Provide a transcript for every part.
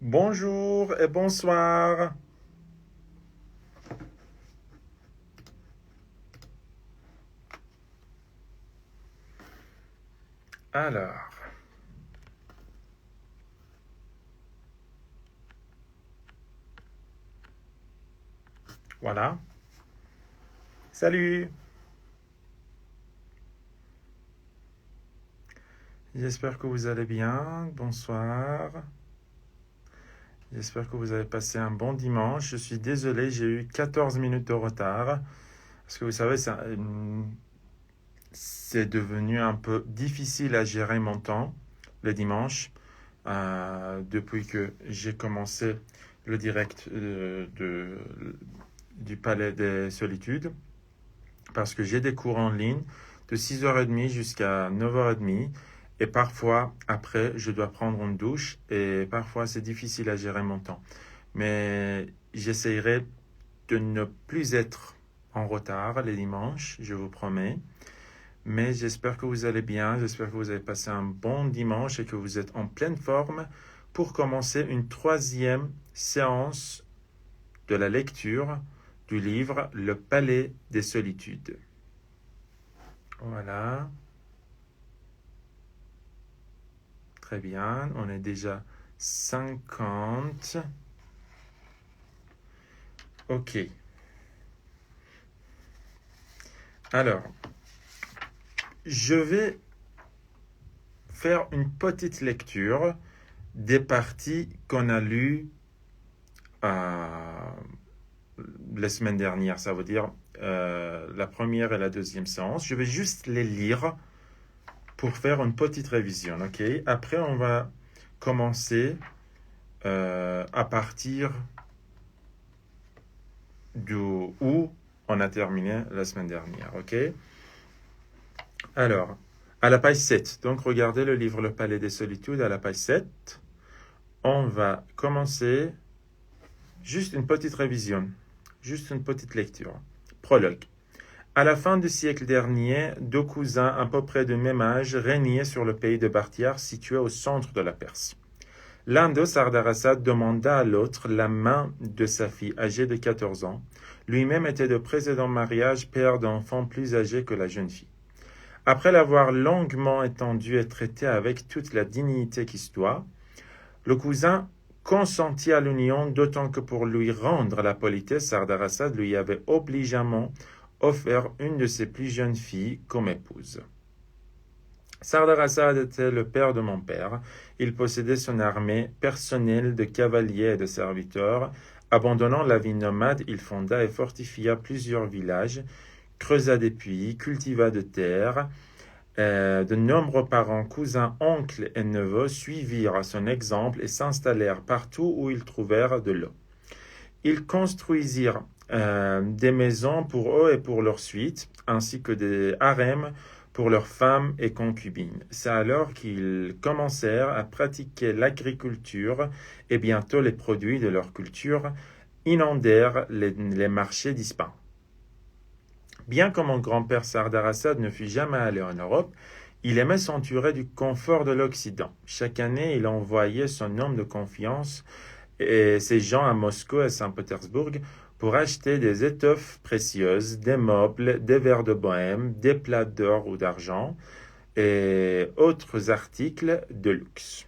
Bonjour et bonsoir. Alors, voilà. Salut. J'espère que vous allez bien. Bonsoir. J'espère que vous avez passé un bon dimanche. Je suis désolé, j'ai eu 14 minutes de retard. Parce que vous savez, c'est devenu un peu difficile à gérer mon temps le dimanche. Depuis que j'ai commencé le direct du Palais des Solitudes. Parce que j'ai des cours en ligne de 6h30 jusqu'à 9h30. Et parfois, après, je dois prendre une douche et parfois, c'est difficile à gérer mon temps. Mais j'essaierai de ne plus être en retard les dimanches, je vous promets. Mais j'espère que vous allez bien, j'espère que vous avez passé un bon dimanche et que vous êtes en pleine forme pour commencer une troisième séance de la lecture du livre Le Palais des Solitudes. Voilà, très bien, on est déjà 50. Ok, alors, je vais faire une petite lecture des parties qu'on a lues euh, la semaine dernière, ça veut dire la première et la deuxième séance. Je vais juste les lire pour faire une petite révision, ok? Après, on va commencer à partir où on a terminé la semaine dernière, ok? Alors, à la page 7, donc regardez le livre Le Palais des Solitudes à la page 7. On va commencer juste une petite révision, juste une petite lecture. Prologue. À la fin du siècle dernier, deux cousins à peu près de même âge régnaient sur le pays de Bartiar situé au centre de la Perse. L'un d'eux, Sardarasad, demanda à l'autre la main de sa fille âgée de 14 ans. Lui-même était de précédent mariage père d'enfants plus âgés que la jeune fille. Après l'avoir longuement étendu et traité avec toute la dignité qui se doit, le cousin consentit à l'union, d'autant que pour lui rendre la politesse, Sardarasad lui avait obligeamment offert une de ses plus jeunes filles comme épouse. Sardarasad était le père de mon père. Il possédait son armée personnelle de cavaliers et de serviteurs. Abandonnant la vie nomade, il fonda et fortifia plusieurs villages, creusa des puits, cultiva de terres. De nombreux parents, cousins, oncles et neveux suivirent son exemple et s'installèrent partout où ils trouvèrent de l'eau. Ils construisirent des maisons pour eux et pour leurs suites, ainsi que des harems pour leurs femmes et concubines. C'est alors qu'ils commencèrent à pratiquer l'agriculture et bientôt les produits de leur culture inondèrent les marchés d'Ispahan. Bien que mon grand-père Sardarasad ne fût jamais allé en Europe, il aimait s'entourer du confort de l'Occident. Chaque année, il envoyait son homme de confiance et ses gens à Moscou et Saint-Pétersbourg pour acheter des étoffes précieuses, des meubles, des verres de bohème, des plats d'or ou d'argent et autres articles de luxe.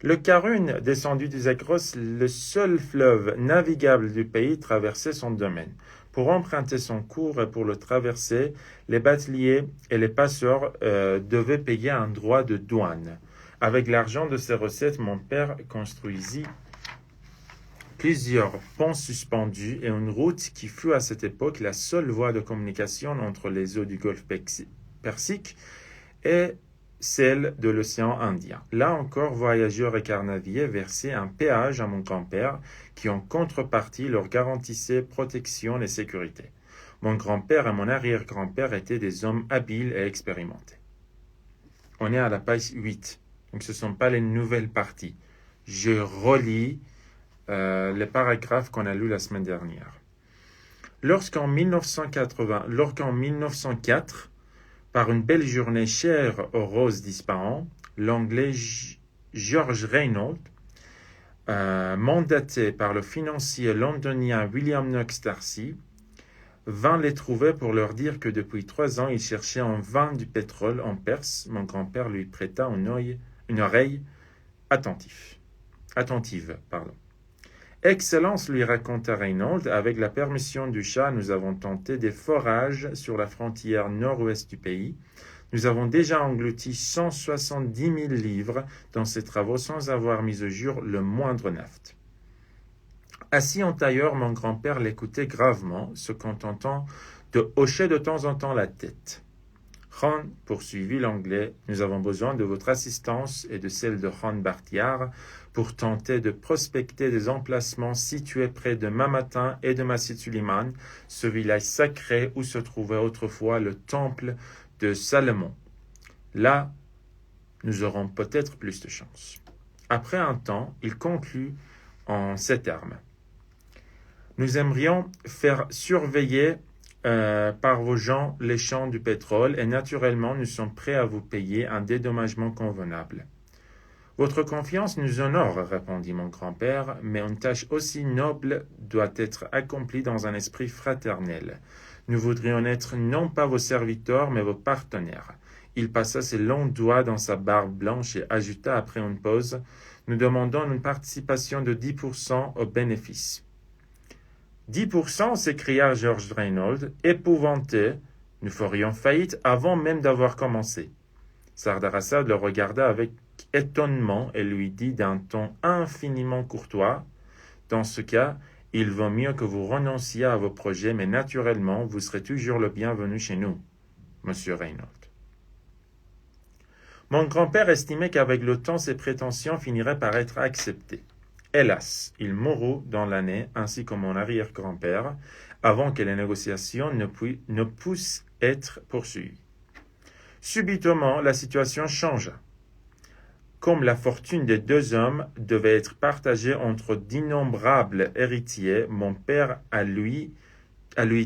Le Karun, descendu du Zagros, le seul fleuve navigable du pays, traversait son domaine. Pour emprunter son cours et pour le traverser, les bateliers et les passeurs devaient payer un droit de douane. Avec l'argent de ces recettes, mon père construisit plusieurs ponts suspendus et une route qui fut à cette époque la seule voie de communication entre les eaux du golfe Persique et celle de l'océan Indien. Là encore, voyageurs et carnaviers versaient un péage à mon grand-père qui, en contrepartie, leur garantissait protection et sécurité. Mon grand-père et mon arrière-grand-père étaient des hommes habiles et expérimentés. On est à la page 8, donc ce ne sont pas les nouvelles parties. Je relis les paragraphes qu'on a lus la semaine dernière. Lorsqu'en 1904, par une belle journée chère aux roses d'Ispahan, l'anglais George Reynolds mandaté par le financier londonien William Knox Darcy, vint les trouver pour leur dire que depuis 3 ans, il cherchait en vain du pétrole en Perse. Mon grand-père lui prêta une oreille attentive. Excellence, lui raconta Reynolds, avec la permission du Shah, nous avons tenté des forages sur la frontière nord-ouest du pays. Nous avons déjà englouti 170 000 livres dans ces travaux sans avoir mis au jour le moindre naft. Assis en tailleur, mon grand-père l'écoutait gravement, se contentant de hocher de temps en temps la tête. Khan, poursuivit l'anglais, nous avons besoin de votre assistance et de celle de Khan Bartiar pour tenter de prospecter des emplacements situés près de Mamatin et de Masjid Suleiman, ce village sacré où se trouvait autrefois le temple de Salomon. Là, nous aurons peut-être plus de chance. Après un temps, il conclut en ces termes. Nous aimerions faire surveiller par vos gens les champs du pétrole et naturellement nous sommes prêts à vous payer un dédommagement convenable. Votre confiance nous honore, répondit mon grand-père, mais une tâche aussi noble doit être accomplie dans un esprit fraternel. Nous voudrions être non pas vos serviteurs, mais vos partenaires. Il passa ses longs doigts dans sa barbe blanche et ajouta après une pause, nous demandons une participation de 10% au bénéfice. 10%, s'écria George Reynolds, épouvanté. Nous ferions faillite avant même d'avoir commencé. Sardar Assad le regarda avec étonnement et lui dit d'un ton infiniment courtois, dans ce cas, il vaut mieux que vous renonciez à vos projets, mais naturellement, vous serez toujours le bienvenu chez nous, monsieur Reynolds. Mon grand-père estimait qu'avec le temps, ses prétentions finiraient par être acceptées. Hélas, il mourut dans l'année, ainsi que mon arrière-grand-père, avant que les négociations ne puissent être poursuivies. Subitement, la situation changea. Comme la fortune des 2 hommes devait être partagée entre d'innombrables héritiers, mon père, à lui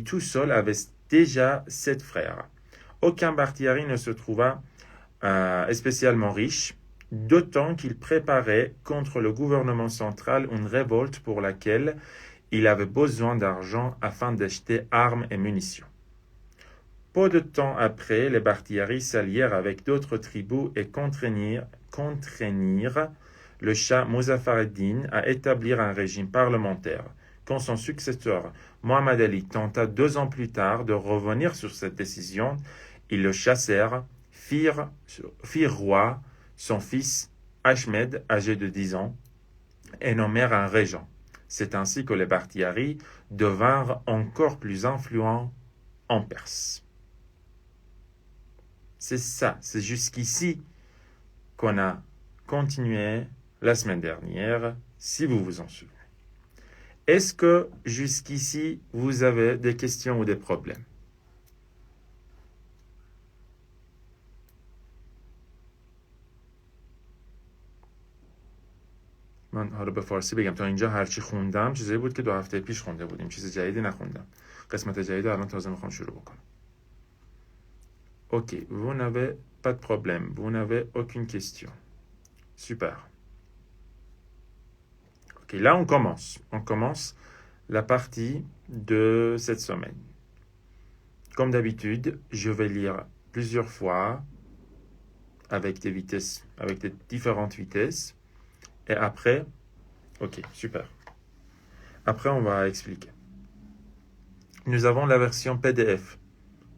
tout seul, avait déjà 7 frères. Aucun Bartiari ne se trouva spécialement riche, d'autant qu'il préparait contre le gouvernement central une révolte pour laquelle il avait besoin d'argent afin d'acheter armes et munitions. Peu de temps après, les Bartiari s'allièrent avec d'autres tribus et contraignirent le Shah Muzaffar ad-Din à établir un régime parlementaire. Quand son successeur, Mohammad Ali, tenta 2 ans plus tard de revenir sur cette décision, ils le chassèrent, firent roi son fils Ahmed, âgé de 10 ans, et nommèrent un régent. C'est ainsi que les Bartiari devinrent encore plus influents en Perse. C'est jusqu'ici qu'on a continué la semaine dernière, si vous vous en souvenez. Est-ce que jusqu'ici, vous avez des questions ou des problèmes? من حالا به فارسی بگم تا اینجا هرچی خوندم چیزایی بود که 2 هفته پیش خونده بودیم، چیز جدیدی نخوندم. قسمت جدید الان تازه میخوام شروع بکنم. Ok, vous n'avez pas de problème, vous n'avez aucune question. Super. Ok, là on commence. On commence la partie de cette semaine. Comme d'habitude, je vais lire plusieurs fois avec des vitesses, avec des différentes vitesses. Et après, ok, super. Après, on va expliquer. Nous avons la version PDF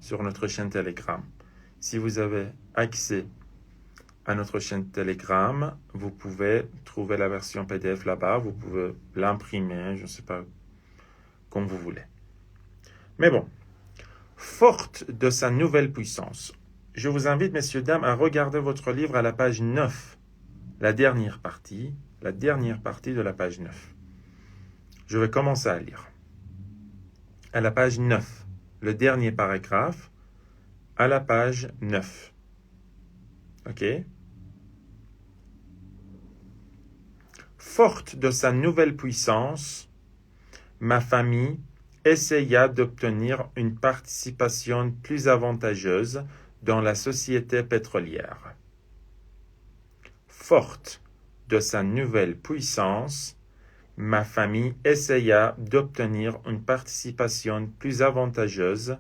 sur notre chaîne Telegram. Si vous avez accès à notre chaîne Telegram, vous pouvez trouver la version PDF là-bas. Vous pouvez l'imprimer, je ne sais pas, comme vous voulez. Mais bon, forte de sa nouvelle puissance, je vous invite, messieurs, dames, à regarder votre livre à la page 9. La dernière partie de la page 9. Je vais commencer à lire. À la page 9, le dernier paragraphe, à la page 9. Ok? Forte de sa nouvelle puissance, ma famille essaya d'obtenir une participation plus avantageuse dans la société pétrolière. Forte de sa nouvelle puissance, ma famille essaya d'obtenir une participation plus avantageuse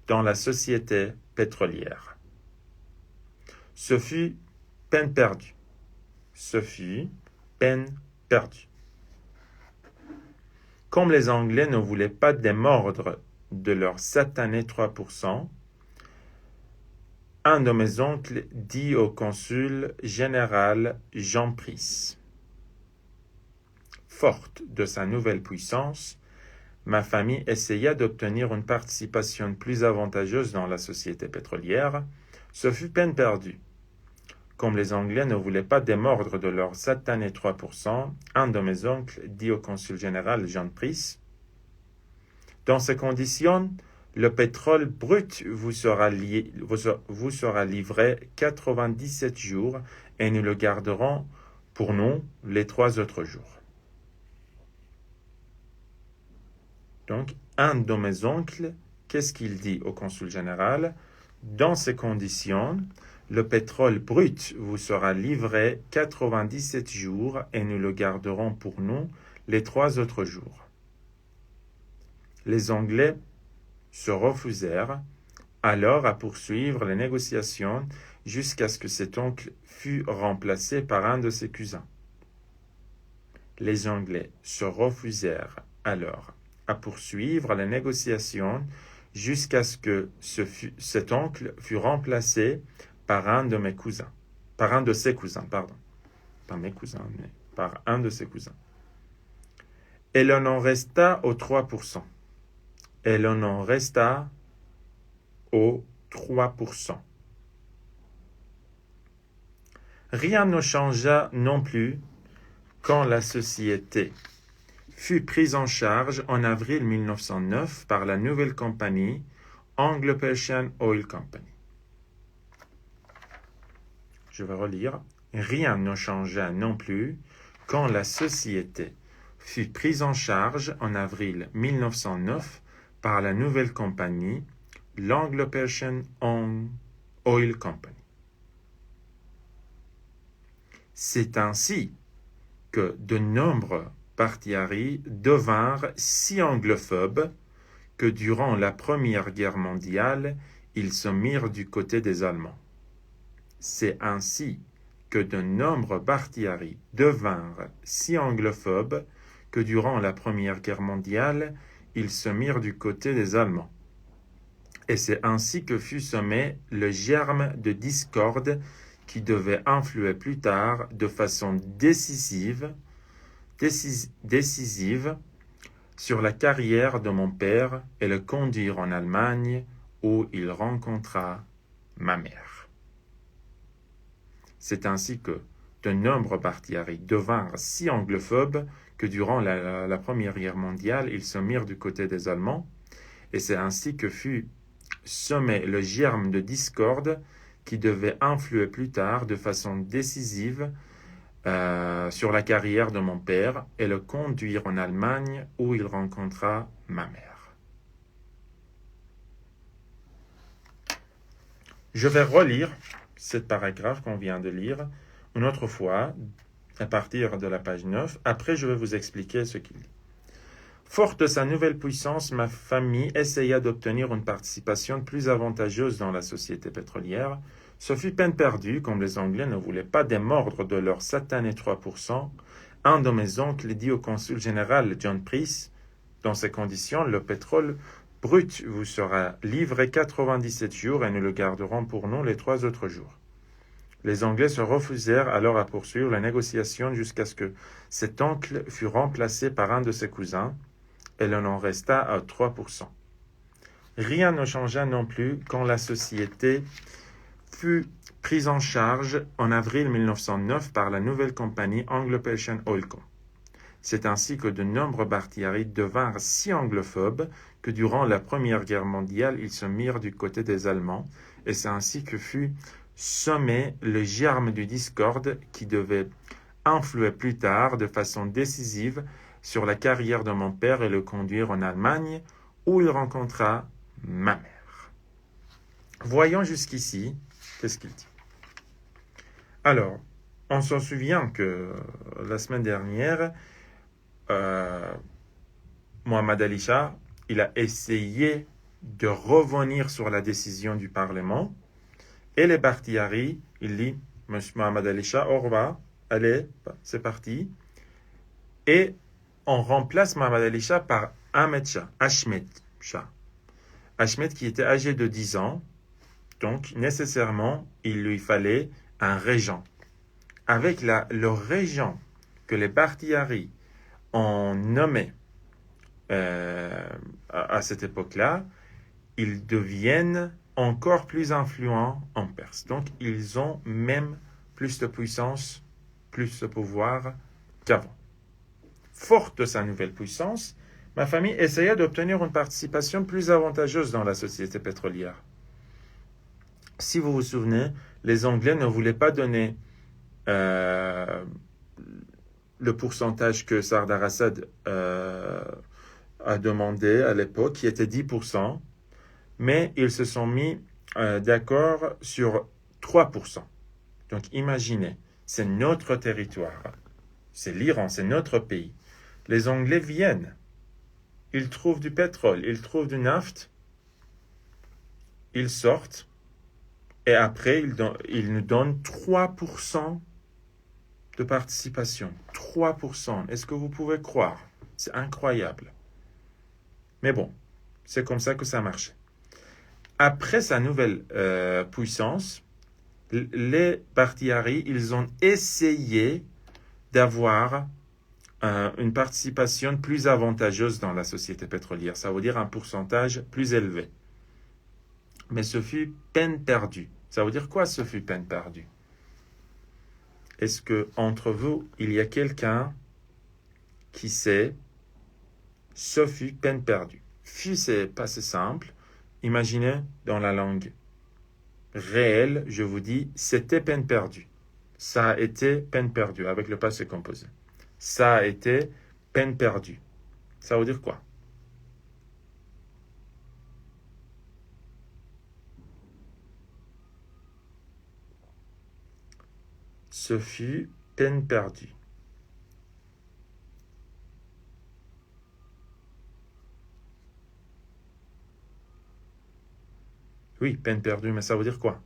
dans la société pétrolière. Ce fut peine perdue. Ce fut peine perdue. Comme les Anglais ne voulaient pas démordre de leurs satanés 3%, un de mes oncles dit au consul général Jean Pris, forte de sa nouvelle puissance, ma famille essaya d'obtenir une participation plus avantageuse dans la société pétrolière. Ce fut peine perdue. Comme les Anglais ne voulaient pas démordre de leurs satanés 3%, un de mes oncles dit au consul général Jean Pris, dans ces conditions, le pétrole brut vous sera livré 97 jours et nous le garderons pour nous les 3 autres jours. Donc, un de mes oncles, qu'est-ce qu'il dit au consul général? Dans ces conditions, le pétrole brut vous sera livré 97 jours et nous le garderons pour nous les 3 autres jours. Les Anglais se refusèrent alors à poursuivre les négociations jusqu'à ce que cet oncle fût remplacé par un de ses cousins. Les Anglais se refusèrent alors à poursuivre les négociations jusqu'à ce que cet oncle fût remplacé par un de ses cousins, pardon. Pas mes cousins, mais par un de ses cousins. Et l'on en resta aux 3%. Et l'on en resta aux 3%. Rien ne changea non plus quand la société fut prise en charge en avril 1909 par la nouvelle compagnie Anglo-Persian Oil Company. Je vais relire. Rien ne changea non plus quand la société fut prise en charge en avril 1909 par la nouvelle compagnie, l'Anglo-Persian Oil Company. C'est ainsi que de nombreux partiaris devinrent si anglophobes que durant la Première Guerre mondiale, ils se mirent du côté des Allemands. C'est ainsi que de nombreux partiaris devinrent si anglophobes que durant la Première Guerre mondiale, ils se mirent du côté des Allemands. Et c'est ainsi que fut semé le germe de discorde qui devait influer plus tard de façon décisive sur la carrière de mon père et le conduire en Allemagne où il rencontra ma mère. C'est ainsi que de nombreux partiaris devinrent si anglophobes que durant la Première Guerre mondiale, ils se mirent du côté des Allemands, et c'est ainsi que fut semé le germe de discorde qui devait influer plus tard de façon décisive sur la carrière de mon père et le conduire en Allemagne où il rencontra ma mère. Je vais relire ce paragraphe qu'on vient de lire une autre fois à partir de la page 9. Après, je vais vous expliquer ce qu'il dit. Forte de sa nouvelle puissance, ma famille essaya d'obtenir une participation plus avantageuse dans la société pétrolière. Ce fut peine perdue, comme les Anglais ne voulaient pas démordre de leurs satanés 3%. Un de mes oncles dit au consul général John Pris, dans ces conditions, le pétrole brut vous sera livré 97 jours et nous le garderons pour nous les 3 autres jours. Les Anglais se refusèrent alors à poursuivre la négociation jusqu'à ce que cet oncle fût remplacé par un de ses cousins, et l'on en resta à 3%. Rien ne changea non plus quand la société fut prise en charge en avril 1909 par la nouvelle compagnie Anglo-Persian Oil Co. C'est ainsi que de nombreux partiaris devinrent si anglophobes que durant la Première Guerre mondiale, ils se mirent du côté des Allemands, et c'est ainsi que fut semé le germe du discorde qui devait influer plus tard de façon décisive sur la carrière de mon père et le conduire en Allemagne où il rencontra ma mère. Voyons jusqu'ici, qu'est-ce qu'il dit. Alors, on s'en souvient que la semaine dernière, Mohamed Ali Shah, il a essayé de revenir sur la décision du Parlement. Et les Bakhtiari, il dit, Monsieur Mohamed Ali Shah, au revoir, allez, c'est parti. Et on remplace Mohamed Ali Shah par Ahmed Shah, Ahmed Shah. Ahmed qui était âgé de 10 ans, donc nécessairement, il lui fallait un régent. Avec le régent que les Bakhtiari ont nommé à cette époque-là, ils deviennent encore plus influents en Perse. Donc, ils ont même plus de puissance, plus de pouvoir qu'avant. Forte de sa nouvelle puissance, ma famille essaya d'obtenir une participation plus avantageuse dans la société pétrolière. Si vous vous souvenez, les Anglais ne voulaient pas donner le pourcentage que Sardar Assad a demandé à l'époque, qui était 10%, mais ils se sont mis d'accord sur 3%. Donc imaginez, c'est notre territoire, c'est l'Iran, c'est notre pays. Les Anglais viennent, ils trouvent du pétrole, ils trouvent du naft, ils sortent, et après ils nous donnent 3% de participation. 3%. Est-ce que vous pouvez croire? C'est incroyable. Mais bon, c'est comme ça que ça marchait. Après sa nouvelle puissance, les Bakhtiari, ils ont essayé d'avoir une participation plus avantageuse dans la société pétrolière. Ça veut dire un pourcentage plus élevé. Mais ce fut peine perdue. Ça veut dire quoi, ce fut peine perdue? Est-ce que entre vous, il y a quelqu'un qui sait ce fut peine perdue? Fut, c'est pas si simple. Imaginez dans la langue réelle, je vous dis, c'était peine perdue. Ça a été peine perdue avec le passé composé. Ça a été peine perdue. Ça veut dire quoi? Ce fut peine perdue. Oui, peine perdue, mais ça veut dire quoi?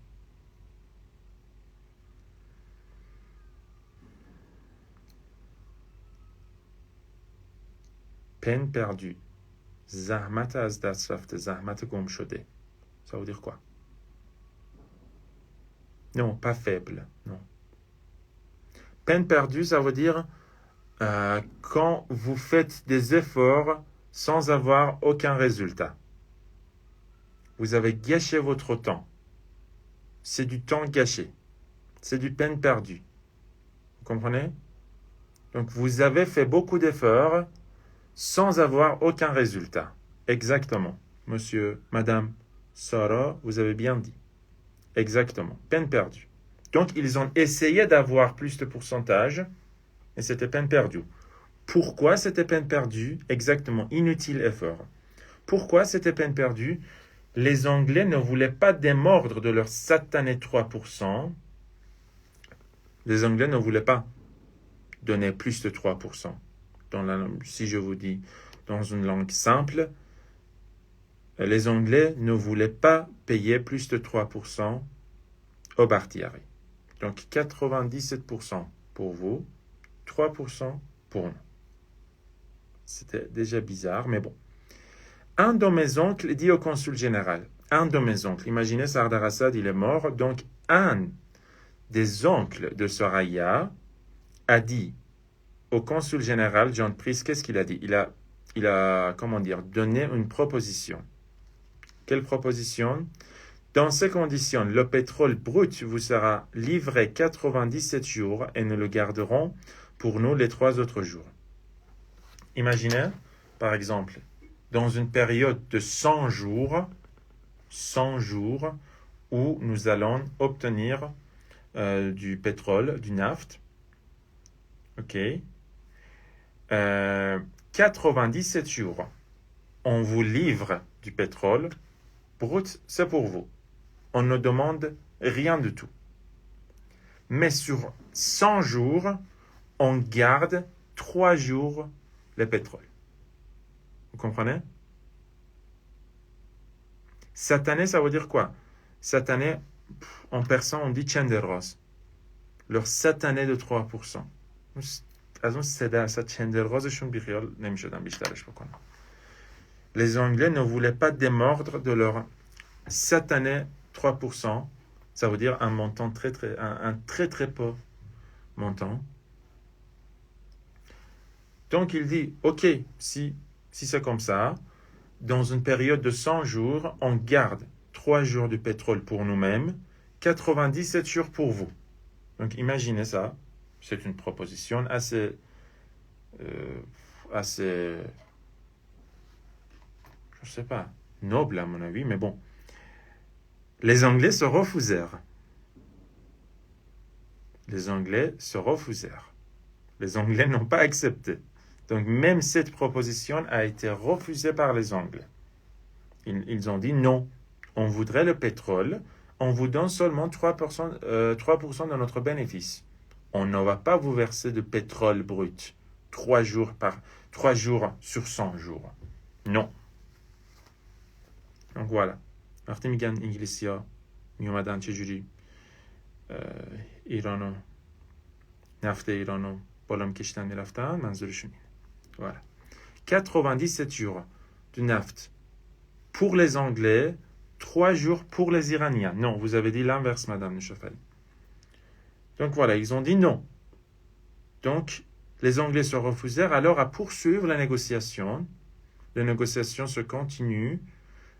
Peine perdue. Zahmat az dast rafte, zahmat gum shode. Ça veut dire quoi? Non, pas faible, non. Peine perdue, ça veut dire quand vous faites des efforts sans avoir aucun résultat. Vous avez gâché votre temps. C'est du temps gâché. C'est du peine perdue. Vous comprenez? Donc, vous avez fait beaucoup d'efforts sans avoir aucun résultat. Exactement. Monsieur, madame, Sarah, vous avez bien dit. Exactement. Peine perdue. Donc, ils ont essayé d'avoir plus de pourcentage, et c'était peine perdue. Pourquoi c'était peine perdue? Exactement. Inutile effort. Pourquoi c'était peine perdue? Les Anglais ne voulaient pas démordre de leur satané 3%. Les Anglais ne voulaient pas donner plus de 3%. Si je vous dis dans une langue simple, les Anglais ne voulaient pas payer plus de 3% aux Bakhtiari. Donc 97% pour vous, 3% pour nous. C'était déjà bizarre, mais bon. Un de mes oncles dit au consul général, imaginez Sardar Assad, il est mort, donc un des oncles de Soraya a dit au consul général, John Price, qu'est-ce qu'il a dit? Il a donné une proposition. Quelle proposition? Dans ces conditions, le pétrole brut vous sera livré 97 jours et nous le garderons pour nous les 3 autres jours. Imaginez, par exemple, dans une période de 100 jours où nous allons obtenir du pétrole, du naft. OK. 97 jours, on vous livre du pétrole brut, c'est pour vous. On ne demande rien du tout. Mais sur 100 jours, on garde 3 jours le pétrole. Vous comprenez? Satané, ça veut dire quoi? Satané, en persan, on dit chenderos. Leur satané de 3%. Les Anglais ne voulaient pas démordre de leur satané 3%. Ça veut dire un montant un très très peu montant. Donc il dit, ok, si c'est comme ça, dans une période de 100 jours, on garde 3 jours de pétrole pour nous-mêmes, 97 jours pour vous. Donc imaginez ça, c'est une proposition assez, je ne sais pas, noble à mon avis, mais bon. Les Anglais se refusèrent. Les Anglais n'ont pas accepté. Donc même cette proposition a été refusée par les Anglais. Ils ont dit non, on voudrait le pétrole, on vous donne seulement 3% de notre bénéfice. On ne va pas vous verser de pétrole brut 3 jours sur 100 jours. Non. Donc voilà. وقتی میگن انگلیسی‌ها میومدن چجوری ایرانو نفت ایرانو بالا میکشتن میرفتن منظورشون اینه. Voilà. 97 jours de naft pour les Anglais, 3 jours pour les Iraniens. Non, vous avez dit l'inverse, Madame Nechafali. Donc voilà, ils ont dit non. Donc, les Anglais se refusèrent alors à poursuivre la négociation. Les négociations se continuent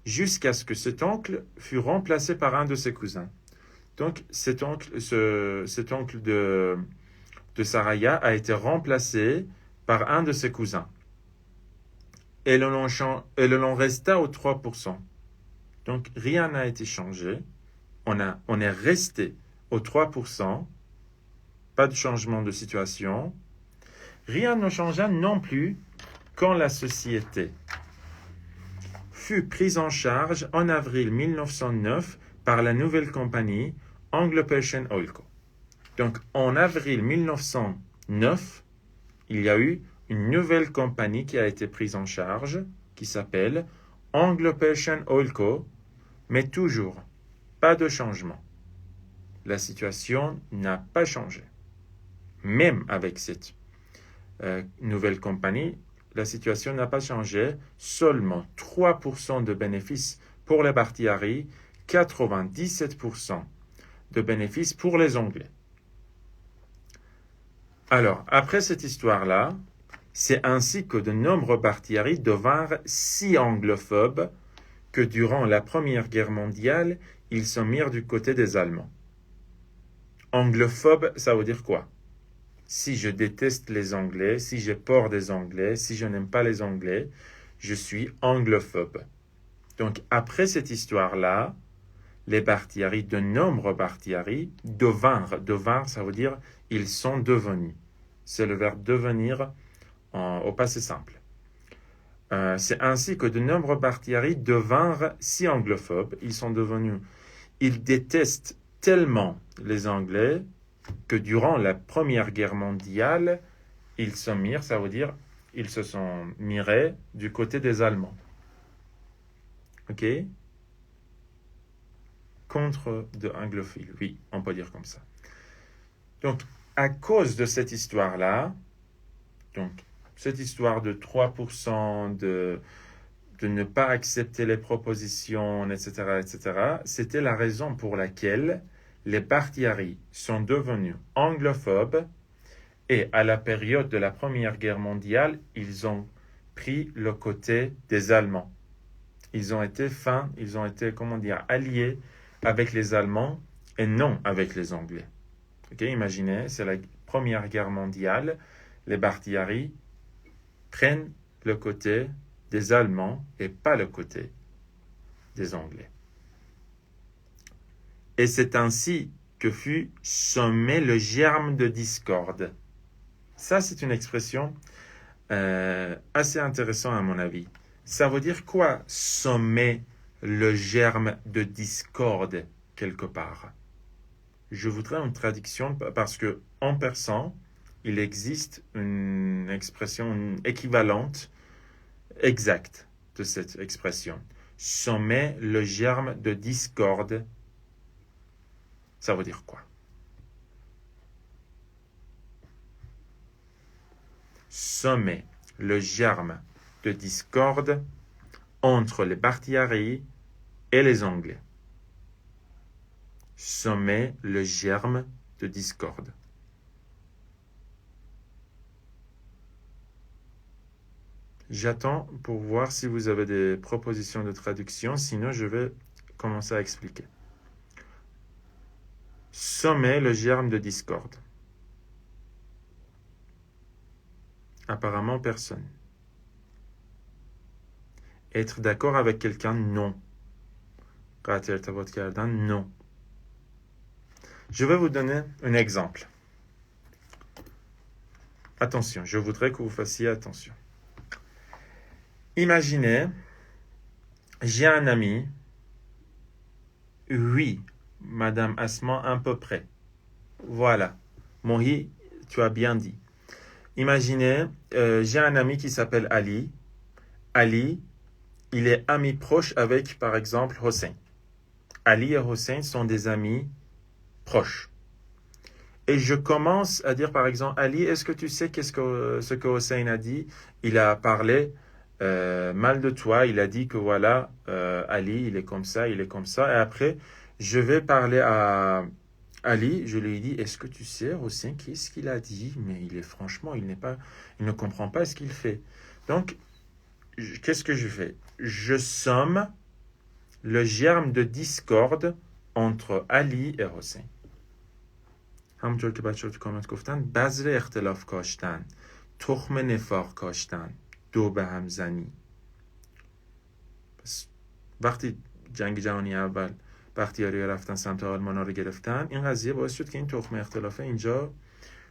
jusqu'à ce que cet oncle fût remplacé par un de ses cousins. Donc, cet oncle de Saraya a été remplacé par un de ses cousins. Et le long resta aux 3%. Donc, rien n'a été changé. On est resté aux 3%. Pas de changement de situation. Rien ne changea non plus quand la société fut prise en charge en avril 1909 par la nouvelle compagnie Anglo-Persian Oil Co. Donc, en avril 1909, il y a eu une nouvelle compagnie qui a été prise en charge, qui s'appelle Anglo-Persian Oil Co., mais toujours pas de changement. La situation n'a pas changé. Même avec cette nouvelle compagnie, la situation n'a pas changé. Seulement 3% de bénéfices pour les Bakhtiari, 97% de bénéfices pour les Anglais. Alors, après cette histoire-là, c'est ainsi que de nombreux Bakhtiari devinrent si anglophobes que durant la Première Guerre mondiale, ils se mirent du côté des Allemands. Anglophobe, ça veut dire quoi? Si je déteste les Anglais, si j'ai peur des Anglais, si je n'aime pas les Anglais, je suis anglophobe. Donc, après cette histoire-là, les Bakhtiari, de nombreux Bakhtiari, devinrent, ça veut dire ils sont devenus. C'est le verbe devenir au passé simple. C'est ainsi que de nombreux Bakhtiari devinrent si anglophobes. Ils détestent tellement les Anglais que durant la Première Guerre mondiale, ils se mirent, ça veut dire ils se sont mirés du côté des Allemands. Ok? Contre de anglophiles, oui, on peut dire comme ça. Donc, à cause de cette histoire-là, donc cette histoire de 3%, de ne pas accepter les propositions, etc., c'était la raison pour laquelle les Bakhtiari sont devenus anglophobes et à la période de la Première Guerre mondiale, ils ont pris le côté des Allemands. Ils ont été alliés avec les Allemands et non avec les Anglais. Okay, imaginez, c'est la Première Guerre mondiale, les Bakhtiari prennent le côté des Allemands et pas le côté des Anglais. Et c'est ainsi que fut semé le germe de discorde. Ça, c'est une expression assez intéressante à mon avis. Ça veut dire quoi, semer le germe de discorde quelque part? Je voudrais une traduction parce que en persan, il existe une expression équivalente, exacte de cette expression. Semer le germe de discorde, ça veut dire quoi? Semer le germe de discorde entre les Bakhtiari et les Anglais. Semer le germe de discorde. J'attends pour voir si vous avez des propositions de traduction, sinon je vais commencer à expliquer. Semer le germe de discorde. Apparemment, personne. Être d'accord avec quelqu'un, non. Non. Je vais vous donner un exemple. Attention, je voudrais que vous fassiez attention. Imaginez, j'ai un ami. Oui, Madame Asma, à peu près. Voilà. Mohi, tu as bien dit. Imaginez, j'ai un ami qui s'appelle Ali. Ali, il est ami proche avec, par exemple, Hossein. Ali et Hossein sont des amis proches. Et je commence à dire, par exemple, Ali, est-ce que tu sais ce que Hossein a dit? Il a parlé mal de toi. Il a dit que voilà, Ali, il est comme ça, il est comme ça. Et après, je vais parler à Ali. Je lui dis, est-ce que tu sais, Hossein, qu'est-ce qu'il a dit? Mais franchement, il ne comprend pas ce qu'il fait. Donc, qu'est-ce que je fais? Je somme le germe de discorde entre Ali et Hossein. همونطور که بچه‌ها تو کامنت گفتن بذر اختلاف کاشتن، تخم نفاق کاشتن، دو به هم زنی. پس وقتی جنگ جهانی اول بختیاری‌ها رفتن سمت آلمان‌ها رو گرفتن، این قضیه باعث شد که این تخم اختلاف اینجا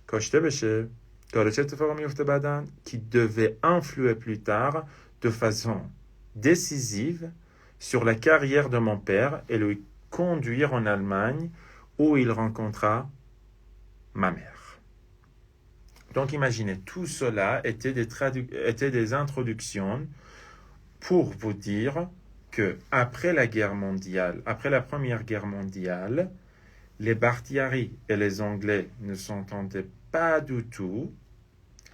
کاشته بشه. داره چه اتفاقی میفته بعداً؟ qui devait influer plus tard de façon décisive sur la carrière de mon père et le conduire en Allemagne où il rencontra ma mère. Donc imaginez, tout cela était des introductions pour vous dire que après la Première Guerre mondiale, les Bakhtiari et les Anglais ne s'entendaient pas du tout.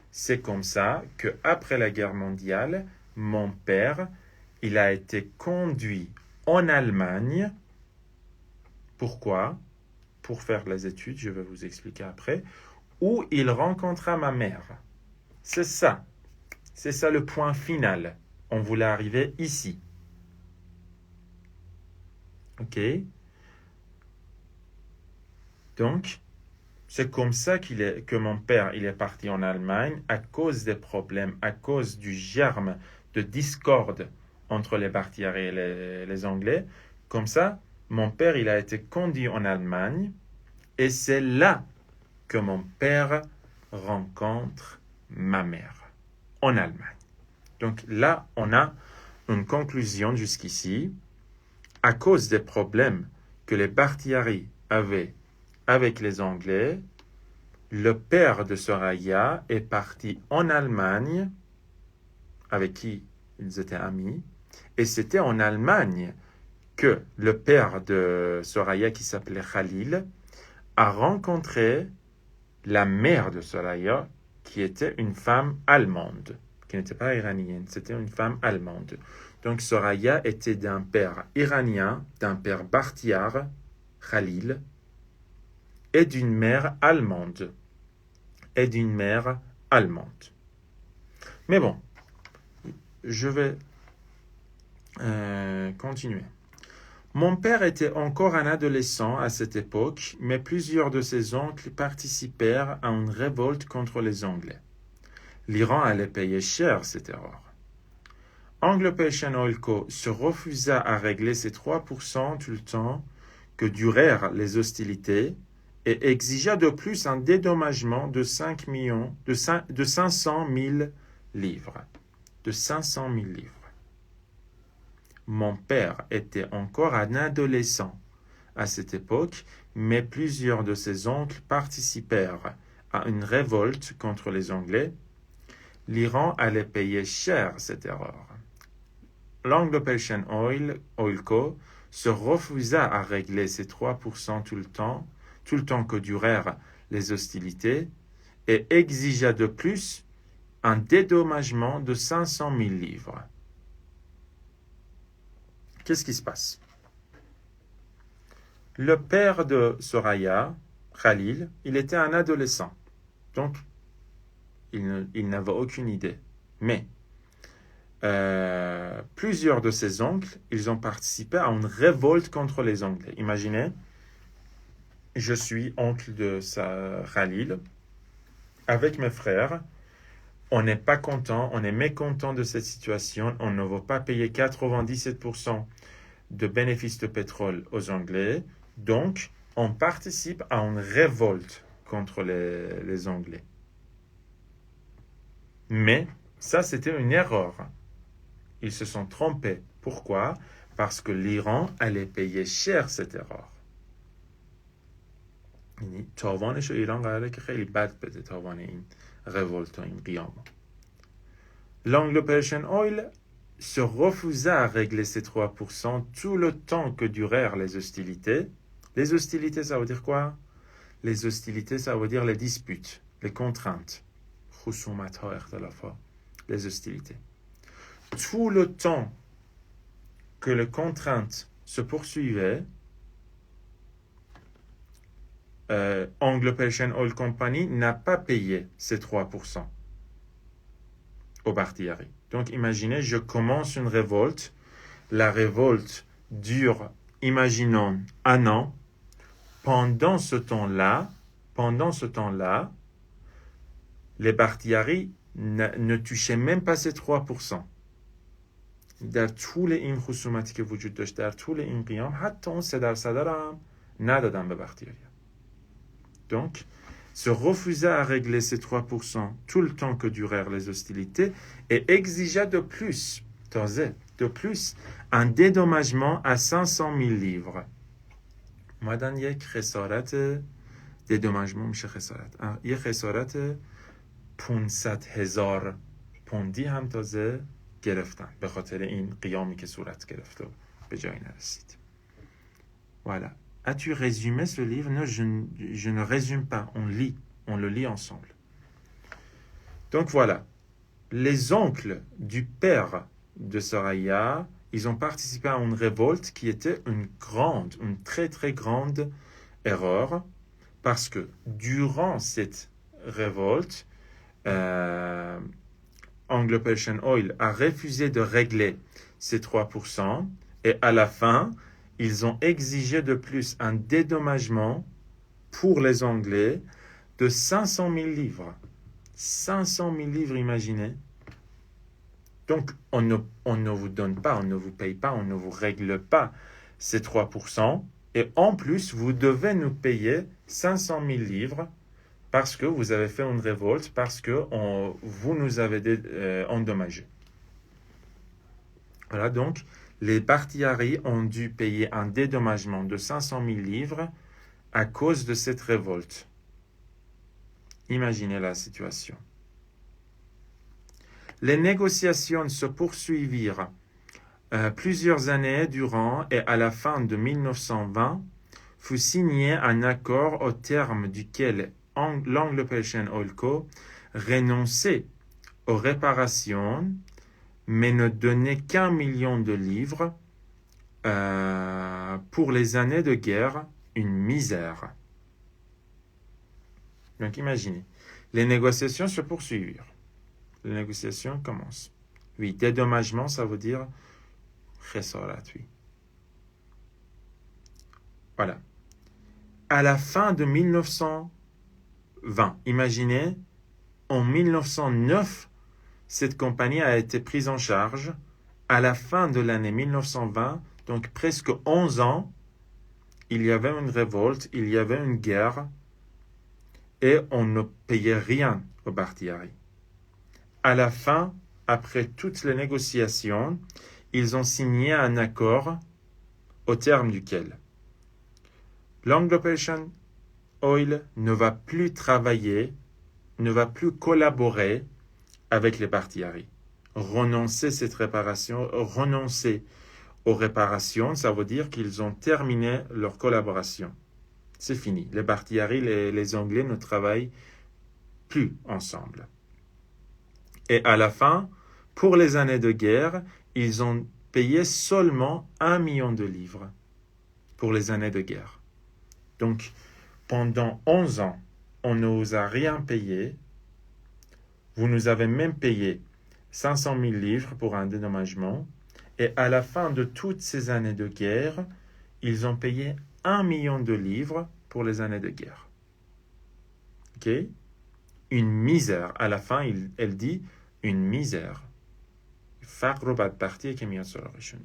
C'est comme ça que après la guerre mondiale, mon père, il a été conduit en Allemagne. Pourquoi? Pour faire les études, je vais vous expliquer après, où il rencontra ma mère. C'est ça le point final. On voulait arriver ici. Ok? Donc, c'est comme ça que mon père il est parti en Allemagne à cause des problèmes, à cause du germe de discorde entre les Bakhtiari et les Anglais. Comme ça, mon père il a été conduit en Allemagne et c'est là que mon père rencontre ma mère, en Allemagne. Donc là, on a une conclusion jusqu'ici. À cause des problèmes que les Bakhtiari avaient avec les Anglais, le père de Soraya est parti en Allemagne, avec qui ils étaient amis, et c'était en Allemagne que le père de Soraya, qui s'appelait Khalil, a rencontré la mère de Soraya, qui était une femme allemande, qui n'était pas iranienne, c'était une femme allemande. Donc Soraya était d'un père iranien, d'un père Bakhtiar, Khalil, et d'une mère allemande. Mais bon, je vais continuer. Mon père était encore un adolescent à cette époque, mais plusieurs de ses oncles participèrent à une révolte contre les Anglais. L'Iran allait payer cher cette erreur. Anglo-Persian Oil Co. se refusa à régler ces 3% tout le temps que durèrent les hostilités et exigea de plus un dédommagement de 500 000 livres. De 500 000 livres. Mon père était encore un adolescent à cette époque, mais plusieurs de ses oncles participèrent à une révolte contre les Anglais, l'Iran allait payer cher cette erreur. L'Anglo-Persian Oil Co. se refusa à régler ces 3% tout le temps que durèrent les hostilités, et exigea de plus un dédommagement de 500 000 livres. Qu'est-ce qui se passe? Le père de Soraya, Khalil, il était un adolescent, donc il n'avait aucune idée. Mais plusieurs de ses oncles, ils ont participé à une révolte contre les Anglais. Imaginez, je suis oncle de Khalil, avec mes frères, on n'est pas content, on est mécontent de cette situation, on ne veut pas payer 97% de bénéfices de pétrole aux Anglais, donc on participe à une révolte contre les Anglais. Mais ça, c'était une erreur. Ils se sont trompés. Pourquoi? Parce que l'Iran allait payer cher cette erreur. تاوانش رو ایران قراره که خیلی بد بده تاوان این révolte, این قیام. L'Anglo-Persian Oil se refusa à régler ces 3% tout le temps que durèrent les hostilités. Les hostilités, ça veut dire quoi? Les hostilités, ça veut dire les disputes, les contraintes. Les hostilités. Tout le temps que les contraintes se poursuivaient, Anglo-Persian Oil Company n'a pas payé ces 3% au Bakhtiari. Donc imaginez, je commence une révolte. La révolte dure, imaginons, un an. Pendant ce temps-là, les Bakhtiari ne touchaient même pas ces 3%. در طول این خصومتی که وجود داشت، در طول این قیام، حتی اون 3% هم ندادن به بختیاری. Donc, se refusa à régler ces 3% tout le temps que durèrent les hostilités et exigea de plus, un dédommagement à 500 000 livres. مادن یک خسارت dédommagement میشه خسارت. یه خسارت 500,000 پوندی هم تازه گرفتن به خاطر این قیامی که صورت گرفت و به جایی نرسید. Voilà. As-tu résumé ce livre? Non, je ne résume pas. On le lit ensemble. Donc voilà. Les oncles du père de Soraya, ils ont participé à une révolte qui était une très très grande erreur, parce que durant cette révolte, Anglo-Persian Oil a refusé de régler ces 3%, et à la fin, ils ont exigé de plus un dédommagement pour les Anglais de 500 000 livres. 500 000 livres, imaginez. Donc, on ne vous donne pas, on ne vous paye pas, on ne vous règle pas ces 3%. Et en plus, vous devez nous payer 500 000 livres parce que vous avez fait une révolte, parce que vous nous avez endommagés. Voilà, donc, les Bakhtiari ont dû payer un dédommagement de 500 000 livres à cause de cette révolte. Imaginez la situation. Les négociations se poursuivirent plusieurs années durant, et à la fin de 1920, fut signé un accord au terme duquel l'Anglo-Persian Oil Co. renonçait aux réparations, mais ne donnait qu'1 million de livres pour les années de guerre, une misère. Donc imaginez, les négociations se poursuivirent. Les négociations commencent. Oui, dédommagement, ça veut dire khesarat, oui. Voilà. À la fin de 1920, imaginez, en 1909, cette compagnie a été prise en charge. À la fin de l'année 1920, donc presque 11 ans, il y avait une révolte, il y avait une guerre, et on ne payait rien au Bakhtiari. À la fin, après toutes les négociations, ils ont signé un accord au terme duquel l'Anglo-Persian Oil ne va plus travailler ne va plus collaborer avec les partis Harry. Renoncer aux réparations, ça veut dire qu'ils ont terminé leur collaboration. C'est fini. Les partis Harry, les Anglais ne travaillent plus ensemble. Et à la fin, pour les années de guerre, ils ont payé seulement 1 million de livres pour les années de guerre. Donc, pendant 11 ans, on ne vous a rien payé. Vous nous avez même payé 500 000 livres pour un dédommagement. Et à la fin de toutes ces années de guerre, ils ont payé 1 million de livres pour les années de guerre. Ok? Une misère. À la fin, elle dit une misère.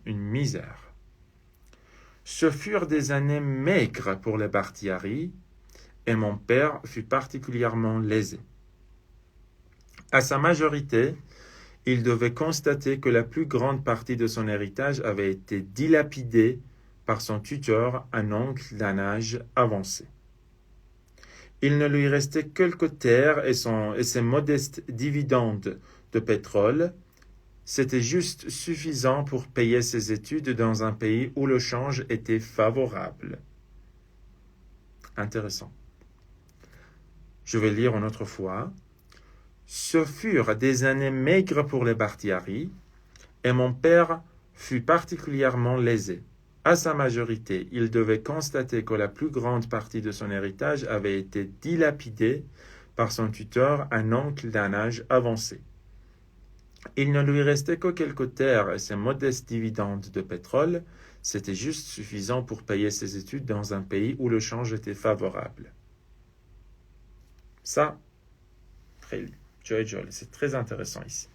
Une misère. Ce furent des années maigres pour les partis Harry, et mon père fut particulièrement lésé. À sa majorité, il devait constater que la plus grande partie de son héritage avait été dilapidée par son tuteur, un oncle d'un âge avancé. Il ne lui restait quelques terres et ses modestes dividendes de pétrole. C'était juste suffisant pour payer ses études dans un pays où le change était favorable. Intéressant. Je vais lire une autre fois. Ce furent des années maigres pour les partis Harry, et mon père fut particulièrement lésé. À sa majorité, il devait constater que la plus grande partie de son héritage avait été dilapidée par son tuteur, un oncle d'un âge avancé. Il ne lui restait que quelques terres et ses modestes dividendes de pétrole. C'était juste suffisant pour payer ses études dans un pays où le change était favorable. Ça, très joli, c'est très intéressant ici.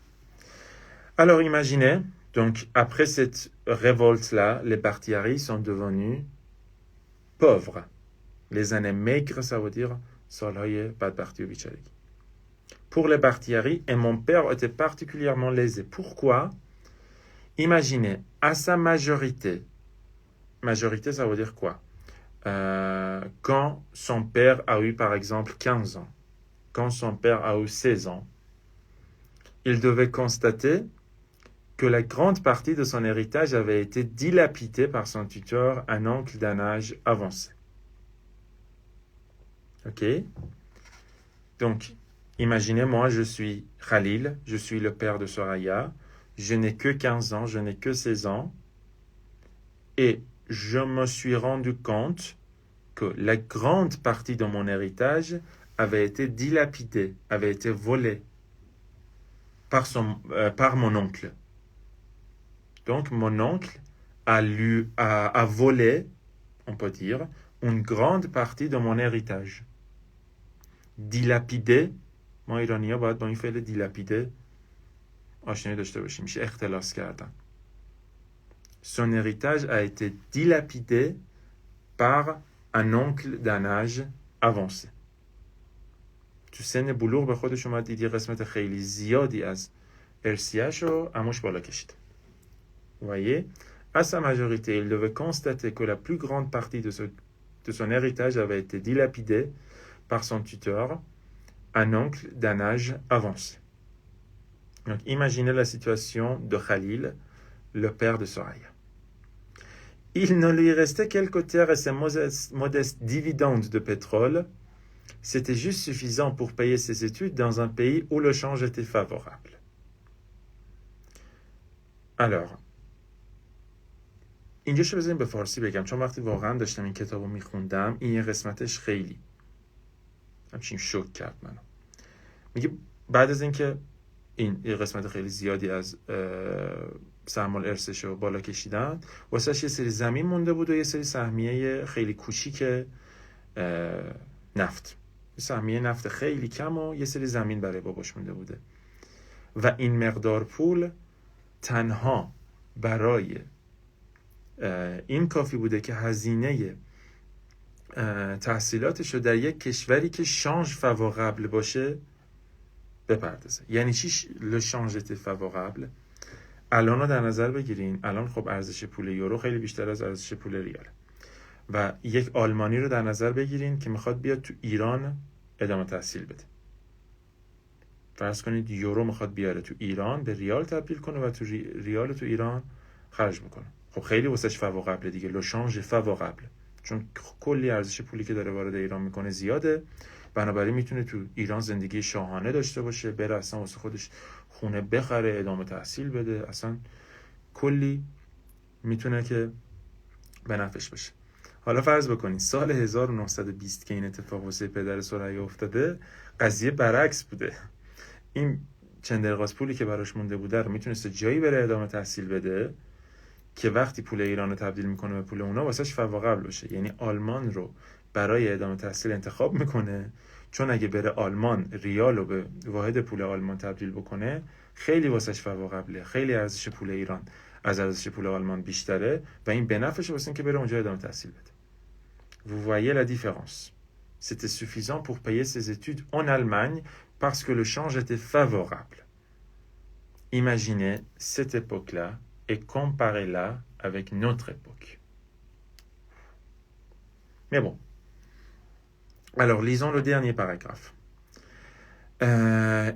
Alors imaginez, donc après cette révolte-là, les partis Harry sont devenus pauvres. Les années maigres, ça veut dire Solhaye, pas de parti au Bichalik. Pour les partis Harry, et mon père était particulièrement lésé. Pourquoi? Imaginez, à sa majorité, ça veut dire quoi? Quand son père a eu par exemple 15 ans, quand son père a eu 16 ans, il devait constater que la grande partie de son héritage avait été dilapidée par son tuteur, un oncle d'un âge avancé. Ok? Donc, imaginez, moi, je suis Khalil, je suis le père de Soraya, je n'ai que 15 ans, je n'ai que 16 ans, et je me suis rendu compte que la grande partie de mon héritage avait été dilapidée, avait été volée par mon oncle. Donc, mon oncle a volé, on peut dire, une grande partie de mon héritage. Dilapidé, ما ایرانی‌ها باید با این فعل دیلپیده آشنایی داشته باشیم. میشه اختلاس کردن. Son héritage a été dilapidé par un oncle d'un âge avancé. تو سن بلوغ به خودش اومد دید یه قسمت خیلی زیادی از ارثیه‌اش رو عموش بالا کشید. Vous voyez, à sa majorité, il devait constater que la plus grande partie de son héritage avait été dilapidée par son tuteur, un oncle d'un âge avancé. Donc, imaginez la situation de Khalil, le père de Soraya. Il ne lui restait quelques terres et ses modestes dividendes de pétrole. C'était juste suffisant pour payer ses études dans un pays où le change était favorable. Alors, اینجاش رو بذاریم به فارسی بگم، چون وقتی واقعا داشتم این کتاب رو میخوندم این یه قسمتش خیلی همچین شوک کرد منو. میگه بعد از اینکه این یه قسمت خیلی زیادی از سهم الارثش رو بالا کشیدن، واسهش یه سری زمین مونده بود و یه سری سهمیه خیلی کوچیک نفت، سهمیه نفت خیلی کم و یه سری زمین برای باباش مونده بوده و این مقدار پول تنها برای این کافی بوده که هزینه تحصیلاتش رو در یک کشوری که شانج فاوورابل باشه بپردازه. یعنی چی لشانج فاوورابل؟ الان رو در نظر بگیرین، الان خب ارزش پول یورو خیلی بیشتر از ارزش پول ریاله و یک آلمانی رو در نظر بگیرین که میخواد بیاد تو ایران ادامه تحصیل بده. فرض کنید یورو میخواد بیاره تو ایران، به ریال تبدیل کنه و تو ریال تو ایران خرج میکنه. خب خیلی واسش فواقبله دیگه، لوشانژ فواقبله، چون کلی ارزش پولی که داره وارد ایران میکنه زیاده، بنابراین میتونه تو ایران زندگی شاهانه داشته باشه، بره اصلا واسه خودش خونه بخره، ادامه تحصیل بده، اصلا کلی میتونه که به نفعش باشه. حالا فرض بکنید سال 1920 که این اتفاق واسه پدر ثریا افتاده، قضیه برعکس بوده. این چندرغاز پولی که براش مونده بوده رو میتونسته جایی بره ادامه تحصیل بده که وقتی پول ایران رو تبدیل میکنه به پول اونا واسش فواقبل باشه. یعنی آلمان رو برای ادامه تحصیل انتخاب میکنه، چون اگه بره آلمان ریال رو به واحد پول آلمان تبدیل بکنه خیلی واسش فواقبله، خیلی ارزش پول ایران از ارزش پول آلمان بیشتره و این به نفعشه واسه اینکه بره اونجا ادامه تحصیل بده. Vous voyez la différence. C'était suffisant pour payer ses études en Allemagne parce que le change était favorable. Imaginez cette époque-là et comparez-la avec notre époque. Mais bon. Alors, lisons le dernier paragraphe.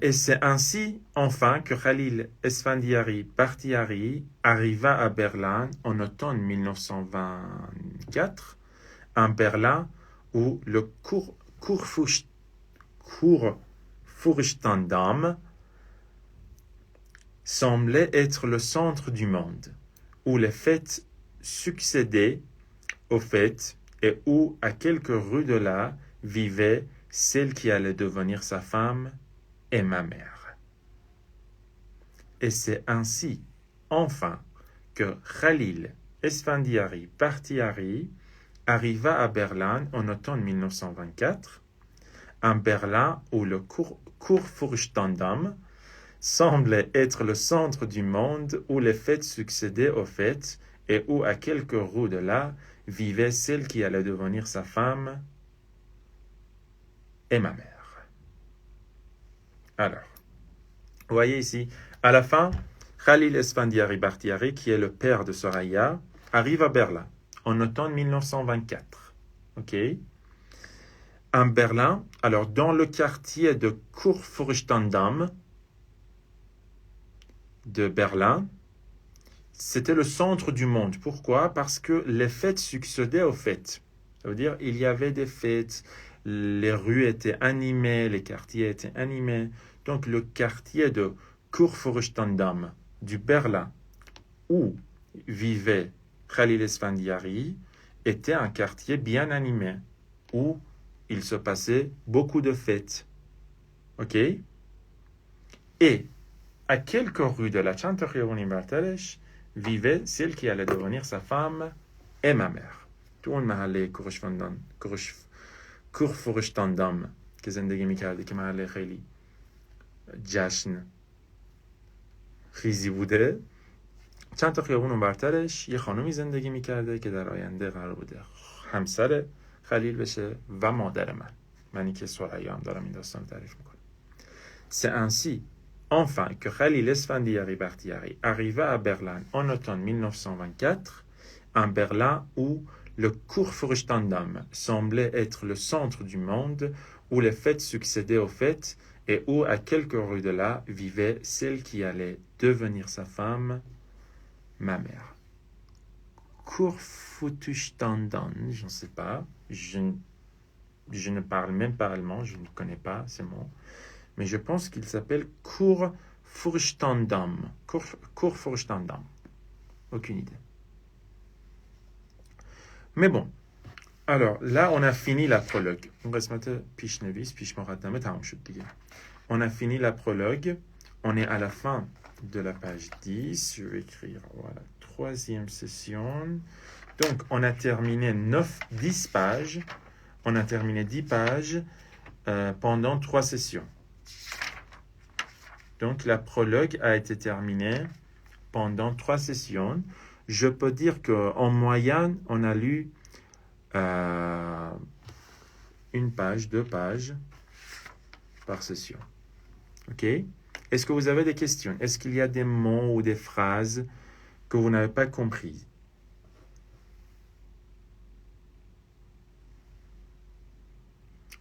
Et c'est ainsi, enfin, que Khalil Esfandiari Bakhtiari arriva à Berlin en automne 1924, un Berlin où le Kurfürstendamm semblait être le centre du monde, où les fêtes succédaient aux fêtes et où, à quelques rues de là, vivait celle qui allait devenir sa femme et ma mère. Et c'est ainsi, enfin, que Khalil Esfandiari Bakhtiari arriva à Berlin en automne 1924, un Berlin où le Kurfürstendamm semblait être le centre du monde, où les fêtes succédaient aux fêtes et où, à quelques rues de là, vivait celle qui allait devenir sa femme et ma mère. Alors, vous voyez ici, à la fin, Khalil Esfandiari Bakhtiari, qui est le père de ثریا, arrive à Berlin en automne 1924. Ok? Un Berlin, alors dans le quartier de Kurfürstendamm de Berlin, c'était le centre du monde. Pourquoi? Parce que les fêtes succédaient aux fêtes. Ça veut dire il y avait des fêtes, les rues étaient animées, les quartiers étaient animés. Donc le quartier de Kurfürstendamm du Berlin où vivait Khalil Esfandiari était un quartier bien animé où il se passait beaucoup de fêtes. Ok? Et à quelques rues de la Chantokhiyavuni Bartalesh vivait celle qui allait devenir sa femme et ma mère. تو اون محله Kurfürstendamm که زندگی میکرده که محله خیلی جشن خیزی بوده، چند تا خیابون اون برترش یه خانومی زندگی میکرده که در آینده قرار بوده همسر خلیل بشه و مادر منی که ثریا هم دارم این داستان تعریف میکنم. C'est ainsi enfin que Khalil Esfandiari Bakhtiari arriva à Berlin en automne 1924, un Berlin où le Kurfürstendamm semblait être le centre du monde, où les fêtes succédaient aux fêtes et où, à quelques rues de là, vivait celle qui allait devenir sa femme, ma mère. Kurfürstendamm, je ne sais pas, je ne parle même pas allemand, je ne connais pas ces mots, mais je pense qu'il s'appelle Kurfürstendamm. Kurfürstendamm. Aucune idée. Mais bon, alors là on a fini la prologue. On a fini la prologue. On est à la fin de la page 10. Je vais écrire, voilà, troisième session. Donc on a terminé 10 pages. On a terminé 10 pages pendant 3 sessions. Donc la prologue a été terminée pendant 3 sessions. Je peux dire qu'en moyenne, on a lu 1 page, 2 pages par session. Ok? Est-ce que vous avez des questions? Est-ce qu'il y a des mots ou des phrases que vous n'avez pas compris?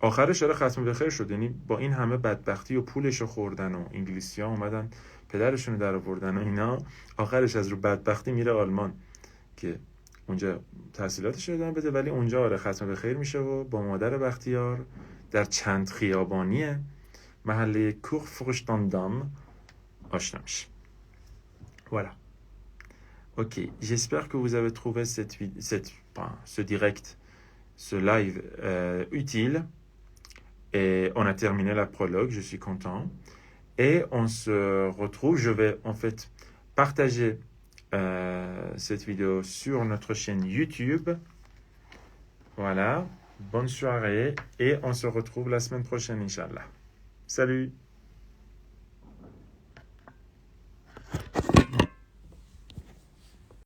آخرش داره ختم به خیر شد، یعنی با این همه بدبختی و پولش رو خوردن و انگلیسی ها اومدن پدرشون رو در آوردن و اینا، آخرش از رو بدبختی میره آلمان که اونجا تحصیلاتش رو ادامه بده، ولی اونجا آره ختم به خیر میشه و با مادر بختیار در چند خیابانی محله کورفروشتاندام آشنا میشه. Voilà. Ok, j'espère que vous avez trouvé ce direct, ce live utile. Et on a terminé la prologue, je suis content. Et on se retrouve, je vais en fait partager cette vidéo sur notre chaîne YouTube. Voilà, bonne soirée et on se retrouve la semaine prochaine, Inch'Allah. Salut!